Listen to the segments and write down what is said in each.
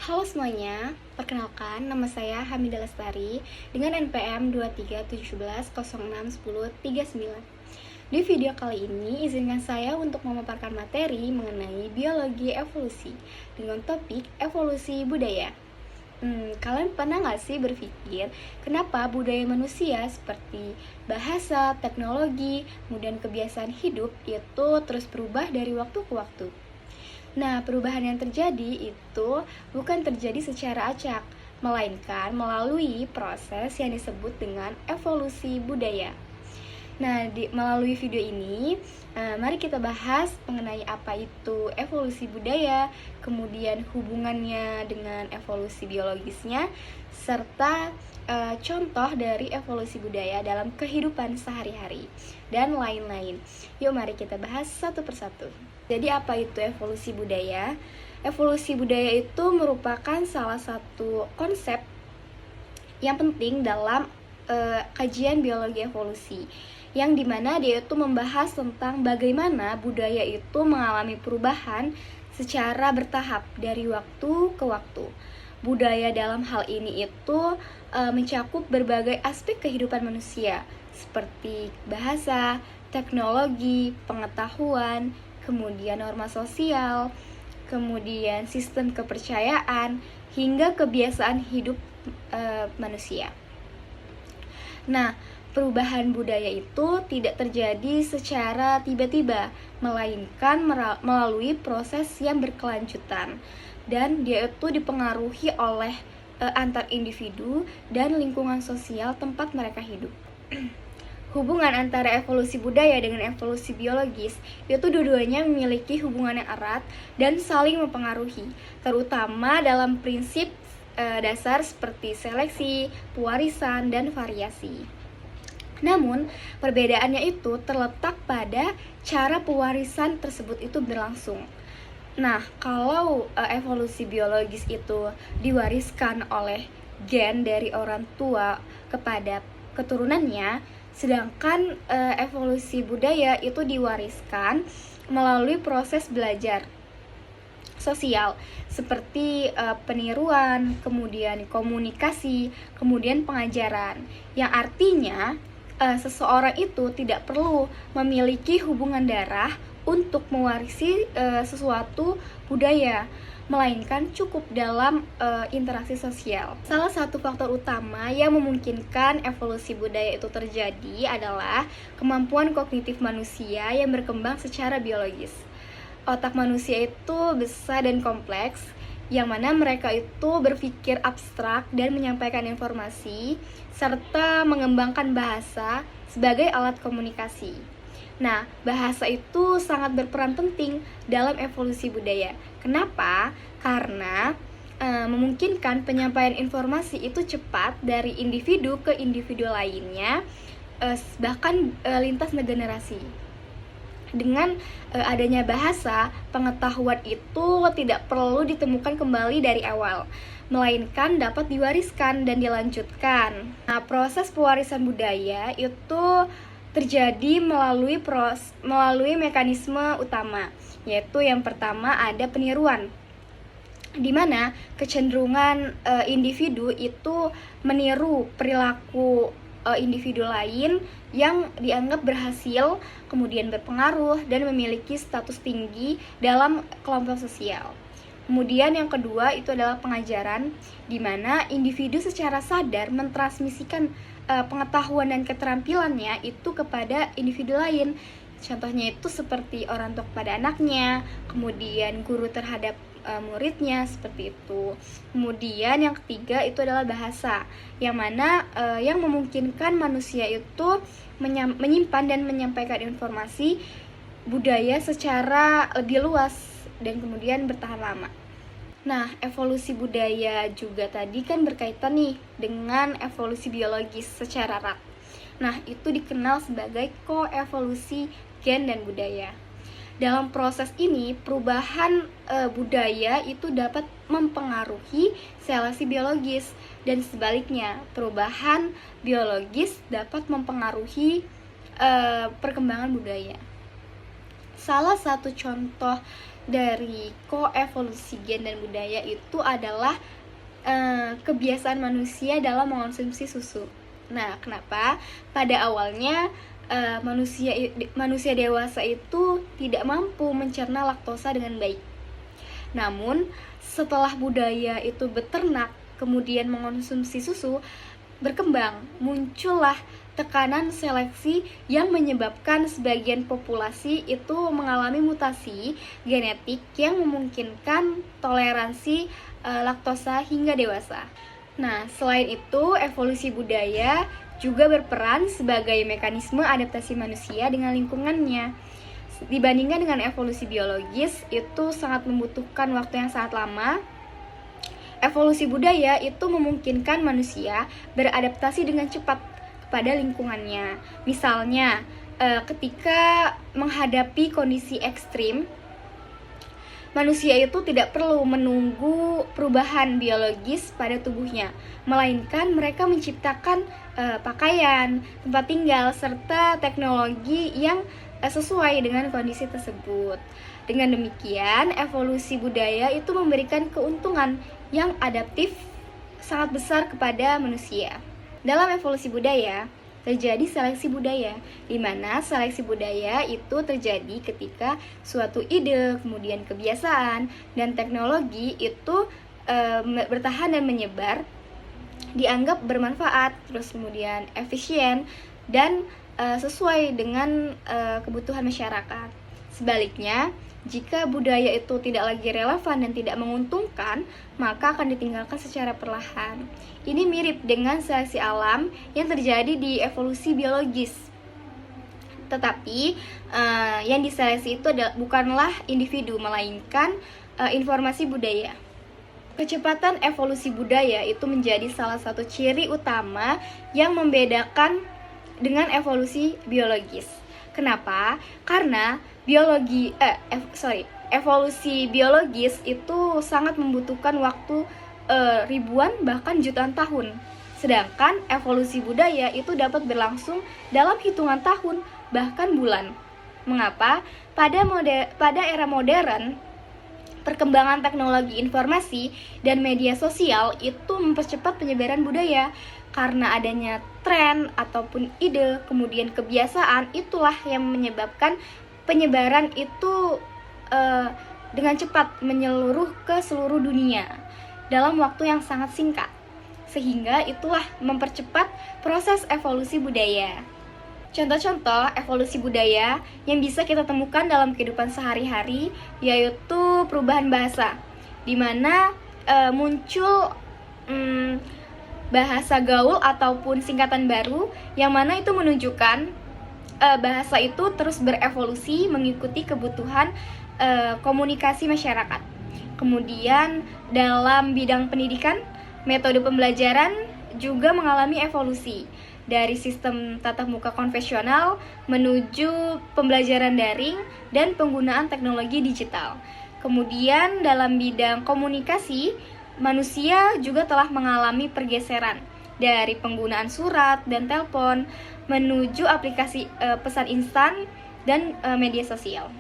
Halo semuanya, perkenalkan nama saya Hamidah Lestari dengan NPM 2317061039. Di video kali ini, izinkan saya untuk memaparkan materi mengenai biologi evolusi dengan topik evolusi budaya. Kalian pernah nggak sih berpikir kenapa budaya manusia seperti bahasa, teknologi, kemudian kebiasaan hidup itu terus berubah dari waktu ke waktu? Nah, perubahan yang terjadi itu bukan terjadi secara acak, melainkan melalui proses yang disebut dengan evolusi budaya. Nah, melalui video ini, mari kita bahas mengenai apa itu evolusi budaya, kemudian hubungannya dengan evolusi biologisnya, serta contoh dari evolusi budaya dalam kehidupan sehari-hari, dan lain-lain. Yuk mari kita bahas satu persatu. Jadi apa itu evolusi budaya? Evolusi budaya itu merupakan salah satu konsep yang penting dalam kajian biologi evolusi, yang dimana dia itu membahas tentang bagaimana budaya itu mengalami perubahan secara bertahap dari waktu ke waktu. Budaya dalam hal ini itu mencakup berbagai aspek kehidupan manusia seperti bahasa, teknologi, pengetahuan, kemudian norma sosial, kemudian sistem kepercayaan, hingga kebiasaan hidup manusia. Nah, perubahan budaya itu tidak terjadi secara tiba-tiba, melainkan melalui proses yang berkelanjutan, dan dia itu dipengaruhi oleh antar individu dan lingkungan sosial tempat mereka hidup. Hubungan antara evolusi budaya dengan evolusi biologis itu dua-duanya memiliki hubungan yang erat dan saling mempengaruhi, terutama dalam prinsip dasar seperti seleksi, pewarisan, dan variasi. Namun, perbedaannya itu terletak pada cara pewarisan tersebut itu berlangsung. Nah, kalau evolusi biologis itu diwariskan oleh gen dari orang tua kepada keturunannya, sedangkan evolusi budaya itu diwariskan melalui proses belajar sosial seperti peniruan, kemudian komunikasi, kemudian pengajaran, yang artinya seseorang itu tidak perlu memiliki hubungan darah untuk mewarisi sesuatu budaya, melainkan cukup dalam interaksi sosial. Salah satu faktor utama yang memungkinkan evolusi budaya itu terjadi adalah kemampuan kognitif manusia yang berkembang secara biologis. Otak manusia itu besar dan kompleks, yang mana mereka itu berpikir abstrak dan menyampaikan informasi, serta mengembangkan bahasa sebagai alat komunikasi. Nah, bahasa itu sangat berperan penting dalam evolusi budaya. Kenapa? Karena memungkinkan penyampaian informasi itu cepat dari individu ke individu lainnya, bahkan lintas generasi. Dengan adanya bahasa, pengetahuan itu tidak perlu ditemukan kembali dari awal, melainkan dapat diwariskan dan dilanjutkan. Nah, proses pewarisan budaya itu terjadi melalui mekanisme utama, yaitu yang pertama ada peniruan, di mana kecenderungan individu itu meniru perilaku individu lain yang dianggap berhasil, kemudian berpengaruh dan memiliki status tinggi dalam kelompok sosial. Kemudian yang kedua itu adalah pengajaran, di mana individu secara sadar mentransmisikan pengetahuan dan keterampilannya itu kepada individu lain. Contohnya itu seperti orang tua kepada anaknya, kemudian guru terhadap muridnya, seperti itu. Kemudian yang ketiga itu adalah bahasa, yang mana yang memungkinkan manusia itu menyimpan dan menyampaikan informasi budaya secara lebih luas dan kemudian bertahan lama. Nah, evolusi budaya juga tadi kan berkaitan nih dengan evolusi biologis secara erat. Nah, itu dikenal sebagai koevolusi gen dan budaya. Dalam proses ini, perubahan budaya itu dapat mempengaruhi seleksi biologis, dan sebaliknya, perubahan biologis dapat mempengaruhi perkembangan budaya. Salah satu contoh dari koevolusi gen dan budaya itu adalah kebiasaan manusia dalam mengonsumsi susu. Nah, kenapa? Pada awalnya manusia dewasa itu tidak mampu mencerna laktosa dengan baik. Namun, setelah budaya itu beternak, kemudian mengonsumsi susu, berkembang, muncullah tekanan seleksi yang menyebabkan sebagian populasi itu mengalami mutasi genetik yang memungkinkan toleransi laktosa hingga dewasa. Nah, selain itu, evolusi budaya juga berperan sebagai mekanisme adaptasi manusia dengan lingkungannya. Dibandingkan dengan evolusi biologis, itu sangat membutuhkan waktu yang sangat lama. Evolusi budaya itu memungkinkan manusia beradaptasi dengan cepat kepada lingkungannya. Misalnya, ketika menghadapi kondisi ekstrim, manusia itu tidak perlu menunggu perubahan biologis pada tubuhnya, melainkan mereka menciptakan pakaian, tempat tinggal, serta teknologi yang sesuai dengan kondisi tersebut. Dengan demikian, evolusi budaya itu memberikan keuntungan yang adaptif sangat besar kepada manusia. Dalam evolusi budaya, terjadi seleksi budaya, di mana seleksi budaya itu terjadi ketika suatu ide, kemudian kebiasaan, dan teknologi itu bertahan dan menyebar, dianggap bermanfaat, terus kemudian efisien, dan sesuai dengan kebutuhan masyarakat. Sebaliknya, jika budaya itu tidak lagi relevan dan tidak menguntungkan, maka akan ditinggalkan secara perlahan. Ini mirip dengan seleksi alam yang terjadi di evolusi biologis. Tetapi yang diseleksi itu bukanlah individu, melainkan informasi budaya. Kecepatan evolusi budaya itu menjadi salah satu ciri utama yang membedakan dengan evolusi biologis. Kenapa? Karena evolusi biologis itu sangat membutuhkan waktu ribuan bahkan jutaan tahun. Sedangkan evolusi budaya itu dapat berlangsung dalam hitungan tahun bahkan bulan. Mengapa? Pada era modern, perkembangan teknologi informasi dan media sosial itu mempercepat penyebaran budaya. Karena adanya tren ataupun ide, kemudian kebiasaan, itulah yang menyebabkan penyebaran itu dengan cepat menyeluruh ke seluruh dunia dalam waktu yang sangat singkat. Sehingga itulah mempercepat proses evolusi budaya. Contoh-contoh evolusi budaya yang bisa kita temukan dalam kehidupan sehari-hari yaitu perubahan bahasa, di mana muncul bahasa gaul ataupun singkatan baru yang mana itu menunjukkan bahasa itu terus berevolusi mengikuti kebutuhan komunikasi masyarakat. Kemudian dalam bidang pendidikan, metode pembelajaran juga mengalami evolusi dari sistem tatap muka konvensional menuju pembelajaran daring dan penggunaan teknologi digital. Kemudian dalam bidang komunikasi, manusia juga telah mengalami pergeseran dari penggunaan surat dan telepon menuju aplikasi pesan instan dan media sosial.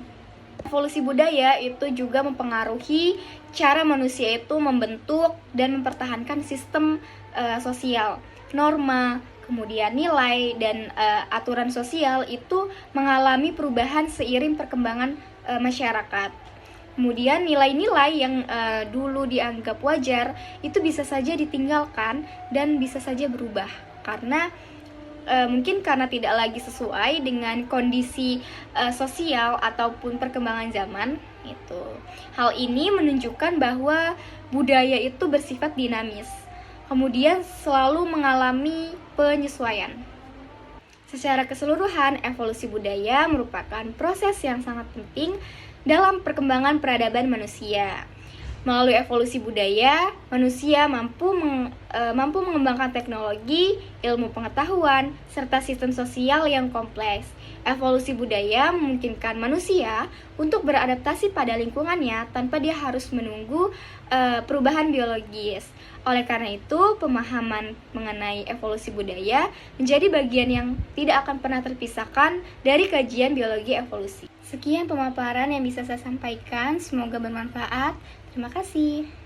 Evolusi budaya itu juga mempengaruhi cara manusia itu membentuk dan mempertahankan sistem sosial, norma, kemudian nilai dan aturan sosial itu mengalami perubahan seiring perkembangan masyarakat. Kemudian nilai-nilai yang dulu dianggap wajar itu bisa saja ditinggalkan dan bisa saja berubah karena mungkin karena tidak lagi sesuai dengan kondisi sosial ataupun perkembangan zaman itu. Hal ini menunjukkan bahwa budaya itu bersifat dinamis, kemudian selalu mengalami penyesuaian. Secara keseluruhan, evolusi budaya merupakan proses yang sangat penting dalam perkembangan peradaban manusia. Melalui evolusi budaya, manusia mampu mengembangkan teknologi, ilmu pengetahuan, serta sistem sosial yang kompleks. Evolusi budaya memungkinkan manusia untuk beradaptasi pada lingkungannya tanpa dia harus menunggu perubahan biologis. Oleh karena itu, pemahaman mengenai evolusi budaya menjadi bagian yang tidak akan pernah terpisahkan dari kajian biologi evolusi. Sekian pemaparan yang bisa saya sampaikan, semoga bermanfaat. Terima kasih.